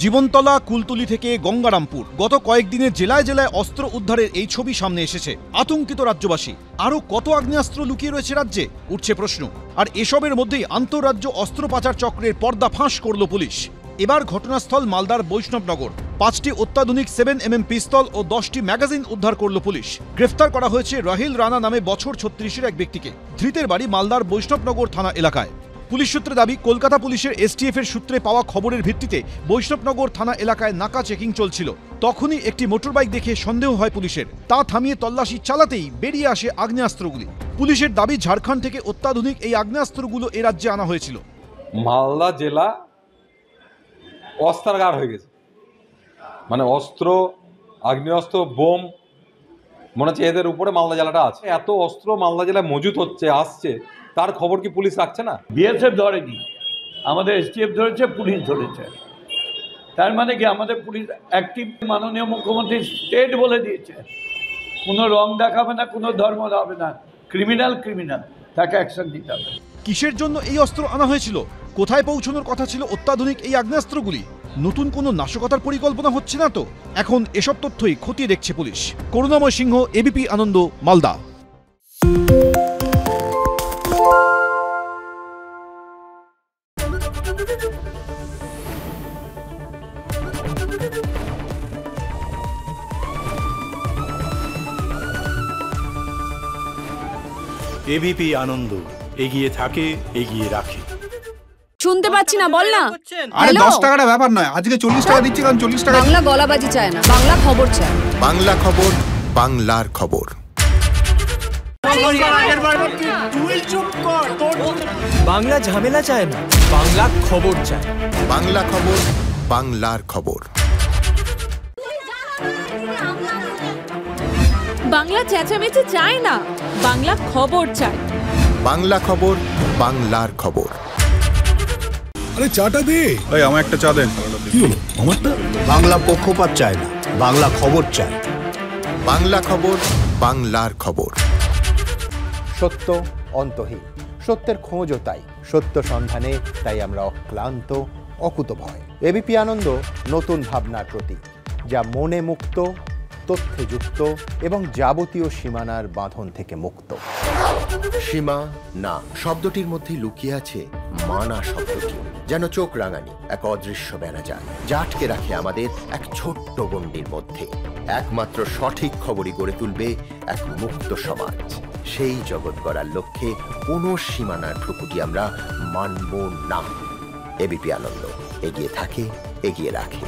জীবনতলা কুলতলি থেকে গঙ্গারামপুর গত কয়েকদিনে জেলায় জেলায় অস্ত্র উদ্ধারের এই ছবি সামনে এসেছে। আতঙ্কিত রাজ্যবাসী। আরও কত আগ্নেয়াস্ত্র লুকিয়ে রয়েছে রাজ্যে, উঠছে প্রশ্ন। আর এসবের মধ্যেই আন্তঃরাজ্য অস্ত্র পাচার চক্রের পর্দা ফাঁস করল পুলিশ। এবার ঘটনাস্থল মালদার বৈষ্ণবনগর। 5টি অত্যাধুনিক 7mm পিস্তল ও 10টি ম্যাগাজিন উদ্ধার করল পুলিশ। গ্রেফতার করা হয়েছে রাহিল রানা নামে বছর 36-এর এক ব্যক্তিকে। ধৃতের বাড়ি মালদার বৈষ্ণবনগর থানা এলাকায়। পুলিশ সূত্রে দাবি, কলকাতা পুলিশের STF এর সূত্রে পাওয়া খবরের ভিত্তিতে বৈষ্ণবনগর থানা এলাকায় নাকা চেকিং চলছিল। তখনই একটি মোটরবাইক দেখে সন্দেহ হয় পুলিশের। তা থামিয়ে তল্লাশি চালাতেই বেরিয়ে আসে আগ্নেয়াস্ত্রগুলি। পুলিশের দাবি, ঝাড়খণ্ড থেকে অত্যাধুনিক এই আগ্নেয়াস্ত্রগুলো এ রাজ্যে আনা হয়েছিল। মালদা জেলা অস্ত্রাগার হয়ে গেছে, মানে অস্ত্র, আগ্নেয়াস্ত্র, বোম, মনে হচ্ছে এদের উপরে মালদা জেলাটা আছে। এত অস্ত্র মালদা জেলায় মজুত হচ্ছে, আসছে, তার খবর কি পুলিশ রাখছে না? BSF ধরেনি, আমাদের STF ধরেছে, পুলিশ ধরেছে। তার মানে কি আমাদের পুলিশ অ্যাক্টিভ। মাননীয় মুখ্যমন্ত্রী স্টেট বলে দিয়েছে, কোনো রং দেখাবে না, কোনো ধর্ম হবে না, ক্রিমিনাল তাকে অ্যাকশন দিতে হবে। কিসের জন্য এই অস্ত্র আনা হয়েছিল? কোথায় পৌঁছানোর কথা ছিল অত্যাধুনিক এই আগ্নেয়াস্ত্রগুলি? নতুন কোনো নাশকতার পরিকল্পনা হচ্ছে না তো? এখন এসব তথ্যই খতিয়ে দেখছে পুলিশ। করুণাময় সিংহ, ABP আনন্দ, মালদা। ABP আনন্দ, এগিয়ে থাকে, এগিয়ে রাখে। শুনতে পাচ্ছি না, বল না। আরে 10 টাকাটা ব্যাপার নয়, আজকে 40 টাকা দিচ্ছি, কারণ 40 টাকা। বাংলা গলাবাজি চায় না, বাংলা খবর চায়। বাংলা খবর, বাংলার খবর। বাংলা ঝামেলা চায় না, বাংলা খবর চায়। বাংলা খবর, বাংলার খবর। বাংলা চেঁচামেচি চায় না, বাংলা খবর চায়। বাংলা খবর, বাংলার খবর। আরে চাটা দে। এই আমার একটা চা দেন। কি হলো আমারটা? বাংলা পক্ষপাত চায় না, বাংলা খবর চায়। বাংলা খবর, বাংলার খবর। সত্য অন্তহীন, সত্যের খোঁজও তাই, সত্য সন্ধানে তাই আমরা অক্লান্ত, অকুতভয়। ABP আনন্দ নতুন ভাবনার প্রতীক, যা মনে মুক্ত, তথ্যে যুক্ত এবং যাবতীয় সীমানার বাঁধন থেকে মুক্ত। সীমা না শব্দটির মধ্যে লুকিয়ে আছে মানা শব্দটি, যেন চোখ রাঙানি এক অদৃশ্য ব্যানাজার, যা আটকে রাখে আমাদের এক ছোট্ট গণ্ডির মধ্যে। একমাত্র সঠিক খবরই গড়ে তুলবে এক মুক্ত সমাজ। সেই জগৎ গড়ার লক্ষ্যে কোনো সীমানার ঠুকুটি আমরা মানব না। ABP আনন্দ, এগিয়ে থাকে, এগিয়ে রাখে।